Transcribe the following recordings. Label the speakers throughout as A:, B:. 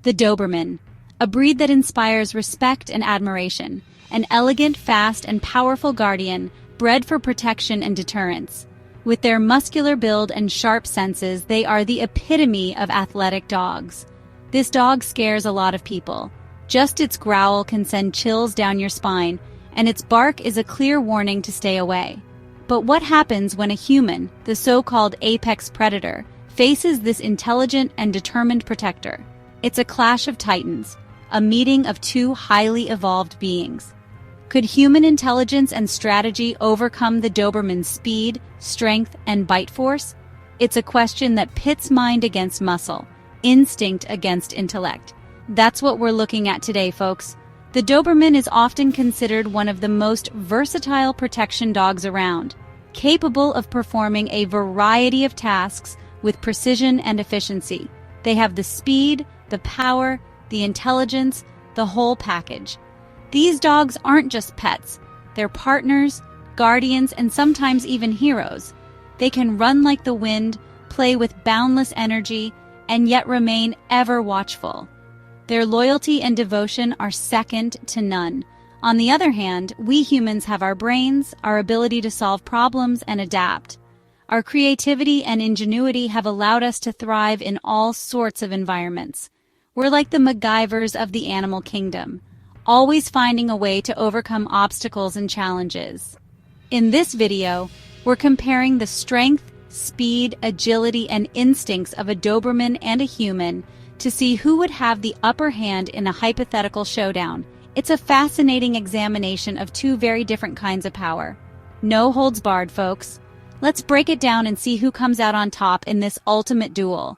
A: The Doberman, a breed that inspires respect and admiration, an elegant, fast, and powerful guardian bred for protection and deterrence. With their muscular build and sharp senses, they are the epitome of athletic dogs. This dog scares a lot of people. Just its growl can send chills down your spine, and its bark is a clear warning to stay away. But what happens when a human, the so-called apex predator, faces this intelligent and determined protector? It's a clash of titans, a meeting of two highly evolved beings. Could human intelligence and strategy overcome the Doberman's speed, strength, and bite force? It's a question that pits mind against muscle, instinct against intellect. That's what we're looking at today, folks. The Doberman is often considered one of the most versatile protection dogs around, capable of performing a variety of tasks with precision and efficiency. They have the speed, the power, the intelligence, the whole package. These dogs aren't just pets. They're partners, guardians, and sometimes even heroes. They can run like the wind, play with boundless energy, and yet remain ever watchful. Their loyalty and devotion are second to none. On the other hand, we humans have our brains, our ability to solve problems and adapt. Our creativity and ingenuity have allowed us to thrive in all sorts of environments. We're like the MacGyvers of the animal kingdom, always finding a way to overcome obstacles and challenges. In this video, we're comparing the strength, speed, agility, and instincts of a Doberman and a human to see who would have the upper hand in a hypothetical showdown. It's a fascinating examination of two very different kinds of power. No holds barred, folks. Let's break it down and see who comes out on top in this ultimate duel.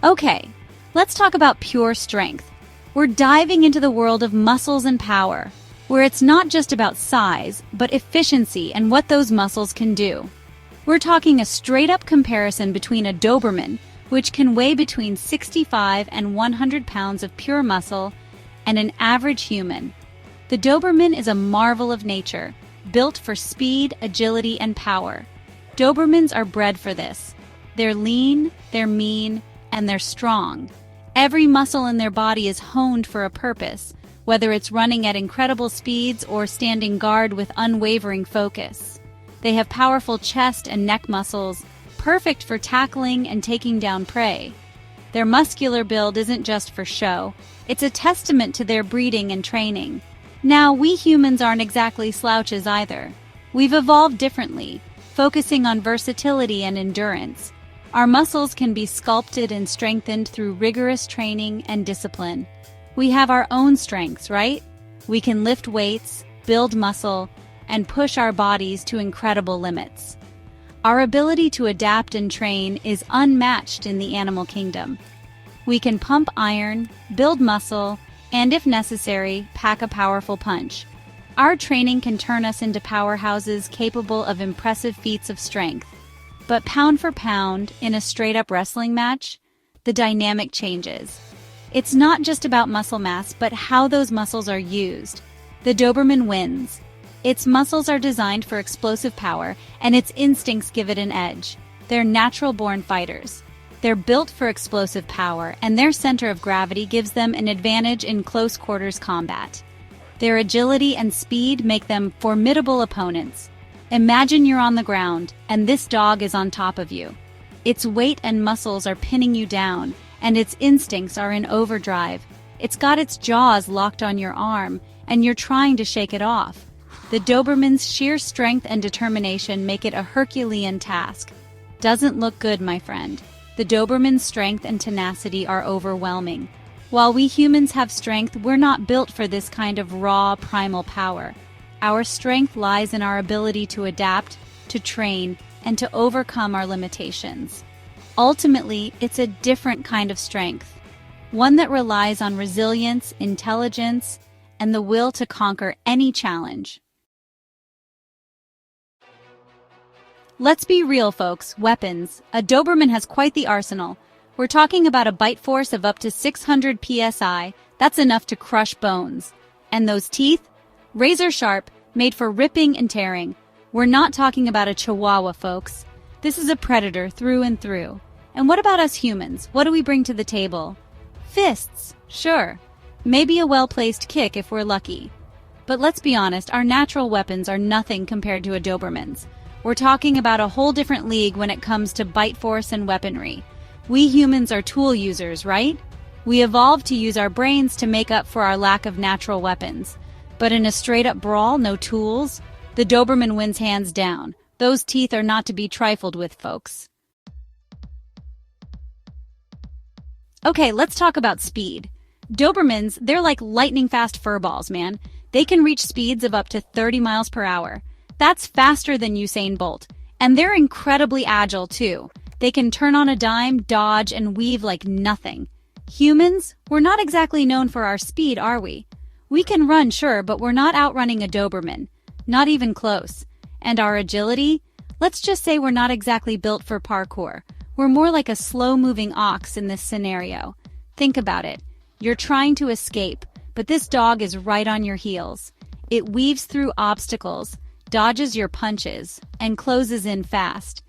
A: Okay, let's talk about pure strength. We're diving into the world of muscles and power, where it's not just about size, but efficiency and what those muscles can do. We're talking a straight-up comparison between a Doberman, which can weigh between 65 and 100 pounds of pure muscle, and an average human. The Doberman is a marvel of nature, built for speed, agility, and power. Dobermans are bred for this. They're lean, they're mean, and they're strong. Every muscle in their body is honed for a purpose, whether it's running at incredible speeds or standing guard with unwavering focus. They have powerful chest and neck muscles, perfect for tackling and taking down prey. Their muscular build isn't just for show, it's a testament to their breeding and training. Now, we humans aren't exactly slouches either. We've evolved differently, focusing on versatility and endurance. Our muscles can be sculpted and strengthened through rigorous training and discipline. We have our own strengths, right? We can lift weights, build muscle, and push our bodies to incredible limits. Our ability to adapt and train is unmatched in the animal kingdom. We can pump iron, build muscle, and if necessary, pack a powerful punch. Our training can turn us into powerhouses capable of impressive feats of strength. But pound for pound, in a straight-up wrestling match, the dynamic changes. It's not just about muscle mass, but how those muscles are used. The Doberman wins. Its muscles are designed for explosive power, and its instincts give it an edge. They're natural-born fighters. They're built for explosive power, and their center of gravity gives them an advantage in close-quarters combat. Their agility and speed make them formidable opponents. Imagine you're on the ground, and this dog is on top of you. Its weight and muscles are pinning you down, and its instincts are in overdrive. It's got its jaws locked on your arm, and you're trying to shake it off. The Doberman's sheer strength and determination make it a Herculean task. Doesn't look good, my friend. The Doberman's strength and tenacity are overwhelming. While we humans have strength, we're not built for this kind of raw, primal power. Our strength lies in our ability to adapt, to train, and to overcome our limitations. Ultimately, it's a different kind of strength, one that relies on resilience, intelligence, and the will to conquer any challenge. Let's be real, folks. Weapons. A Doberman has quite the arsenal. We're talking about a bite force of up to 600 psi. That's enough to crush bones. And those teeth? Razor sharp, made for ripping and tearing. We're not talking about a Chihuahua, folks. This is a predator through and through. And what about us humans? What do we bring to the table? Fists, sure. Maybe a well-placed kick if we're lucky. But let's be honest, our natural weapons are nothing compared to a Doberman's. We're talking about a whole different league when it comes to bite force and weaponry. We humans are tool users, right? We evolved to use our brains to make up for our lack of natural weapons. But in a straight-up brawl, no tools? The Doberman wins hands down. Those teeth are not to be trifled with, folks. Okay, let's talk about speed. Dobermans, they're like lightning-fast furballs, man. They can reach speeds of up to 30 miles per hour. That's faster than Usain Bolt. And they're incredibly agile, too. They can turn on a dime, dodge, and weave like nothing. Humans, we're not exactly known for our speed, are we? We can run, sure, but we're not outrunning a Doberman. Not even close. And our agility? Let's just say we're not exactly built for parkour. We're more like a slow-moving ox in this scenario. Think about it. You're trying to escape, but this dog is right on your heels. It weaves through obstacles, dodges your punches, and closes in fast.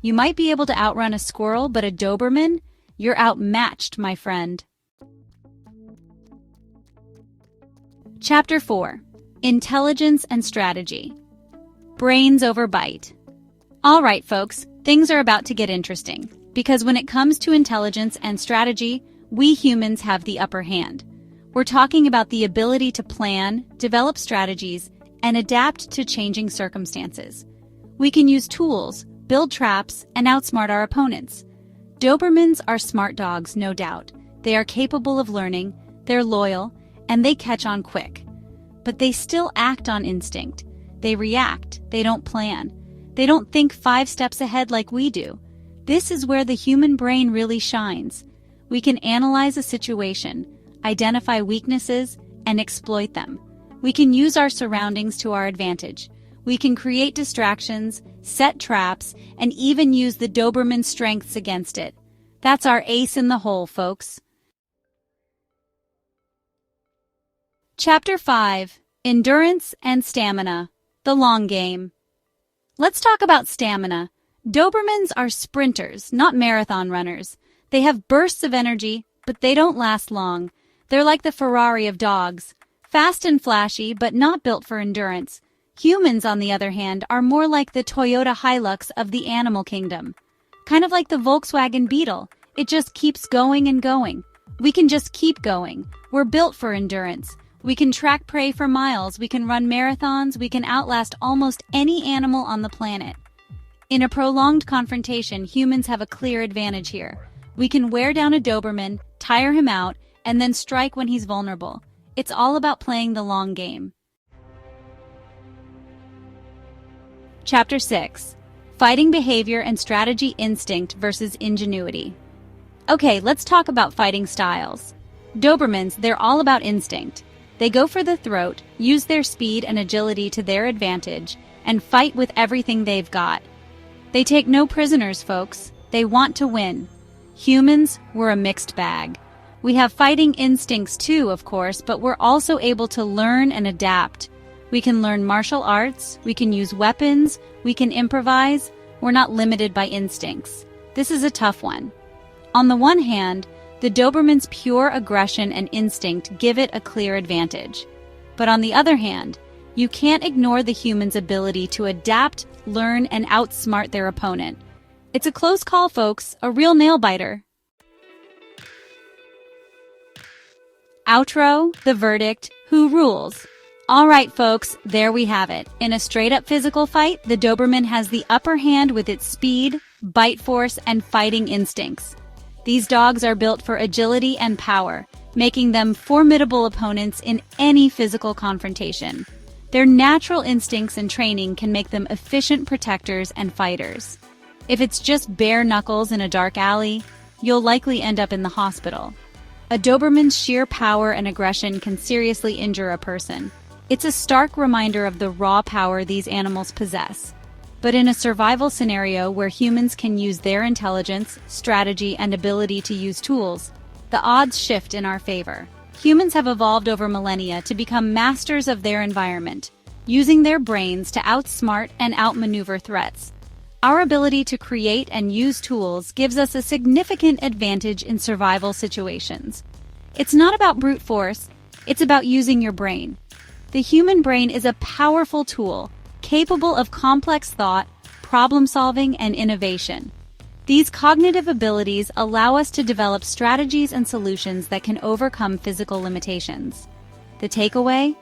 A: You might be able to outrun a squirrel, but a Doberman? You're outmatched, my friend. Chapter 4. Intelligence and Strategy. Brains over bite. All right, folks, things are about to get interesting, because when it comes to intelligence and strategy, we humans have the upper hand. We're talking about the ability to plan, develop strategies, and adapt to changing circumstances. We can use tools, build traps, and outsmart our opponents. Dobermans are smart dogs, no doubt. They are capable of learning, they're loyal, and they catch on quick. But they still act on instinct. They react, they don't plan. They don't think 5 steps ahead like we do. This is where the human brain really shines. We can analyze a situation, identify weaknesses, and exploit them. We can use our surroundings to our advantage. We can create distractions, set traps, and even use the Doberman's strengths against it. That's our ace in the hole, folks. Chapter 5. Endurance and Stamina. The long game. Let's talk about stamina. Dobermans are sprinters, not marathon runners. They have bursts of energy, but they don't last long. They're like the Ferrari of dogs. Fast and flashy, but not built for endurance. Humans, on the other hand, are more like the Toyota Hilux of the animal kingdom. Kind of like the Volkswagen Beetle. It just keeps going and going. We can just keep going. We're built for endurance. We can track prey for miles. We can run marathons. We can outlast almost any animal on the planet. In a prolonged confrontation, humans have a clear advantage here. We can wear down a Doberman, tire him out, and then strike when he's vulnerable. It's all about playing the long game. Chapter 6. Fighting Behavior and Strategy Instinct versus Ingenuity. Okay, let's talk about fighting styles. Dobermans, they're all about instinct. They go for the throat, use their speed and agility to their advantage, and fight with everything they've got. They take no prisoners, folks. They want to win. Humans, we're a mixed bag. We have fighting instincts too, of course, but we're also able to learn and adapt. We can learn martial arts, we can use weapons, we can improvise. We're not limited by instincts. This is a tough one. On the one hand, the Doberman's pure aggression and instinct give it a clear advantage. But on the other hand, you can't ignore the human's ability to adapt, learn, and outsmart their opponent. It's a close call, folks, a real nail-biter. Outro, the verdict, who rules? All right, folks, there we have it. In a straight-up physical fight, the Doberman has the upper hand with its speed, bite force, and fighting instincts. These dogs are built for agility and power, making them formidable opponents in any physical confrontation. Their natural instincts and training can make them efficient protectors and fighters. If it's just bare knuckles in a dark alley, you'll likely end up in the hospital. A Doberman's sheer power and aggression can seriously injure a person. It's a stark reminder of the raw power these animals possess. But in a survival scenario where humans can use their intelligence, strategy, and ability to use tools, the odds shift in our favor. Humans have evolved over millennia to become masters of their environment, using their brains to outsmart and outmaneuver threats. Our ability to create and use tools gives us a significant advantage in survival situations. It's not about brute force, it's about using your brain. The human brain is a powerful tool, capable of complex thought, problem-solving, and innovation. These cognitive abilities allow us to develop strategies and solutions that can overcome physical limitations. The takeaway?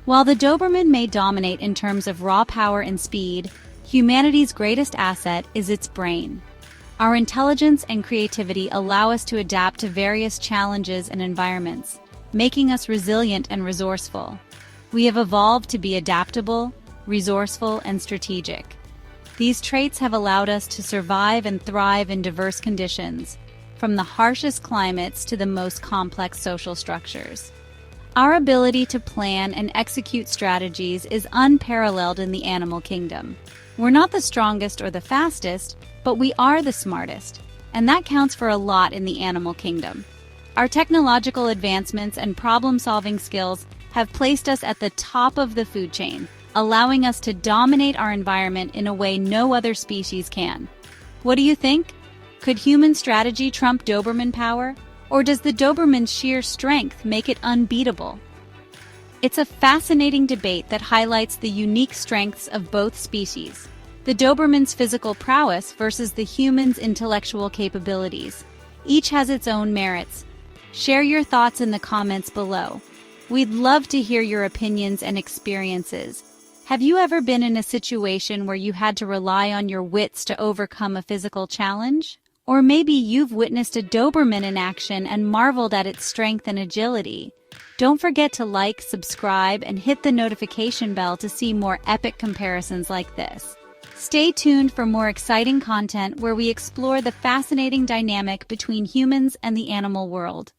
A: While the Doberman may dominate in terms of raw power and speed, humanity's greatest asset is its brain. Our intelligence and creativity allow us to adapt to various challenges and environments, making us resilient and resourceful. We have evolved to be adaptable, resourceful, and strategic. These traits have allowed us to survive and thrive in diverse conditions, from the harshest climates to the most complex social structures. Our ability to plan and execute strategies is unparalleled in the animal kingdom. We're not the strongest or the fastest, but we are the smartest, and that counts for a lot in the animal kingdom. Our technological advancements and problem-solving skills have placed us at the top of the food chain, allowing us to dominate our environment in a way no other species can. What do you think? Could human strategy trump Doberman power? Or does the Doberman's sheer strength make it unbeatable? It's a fascinating debate that highlights the unique strengths of both species. The Doberman's physical prowess versus the human's intellectual capabilities. Each has its own merits. Share your thoughts in the comments below. We'd love to hear your opinions and experiences. Have you ever been in a situation where you had to rely on your wits to overcome a physical challenge? Or maybe you've witnessed a Doberman in action and marveled at its strength and agility. Don't forget to like, subscribe, and hit the notification bell to see more epic comparisons like this. Stay tuned for more exciting content where we explore the fascinating dynamic between humans and the animal world.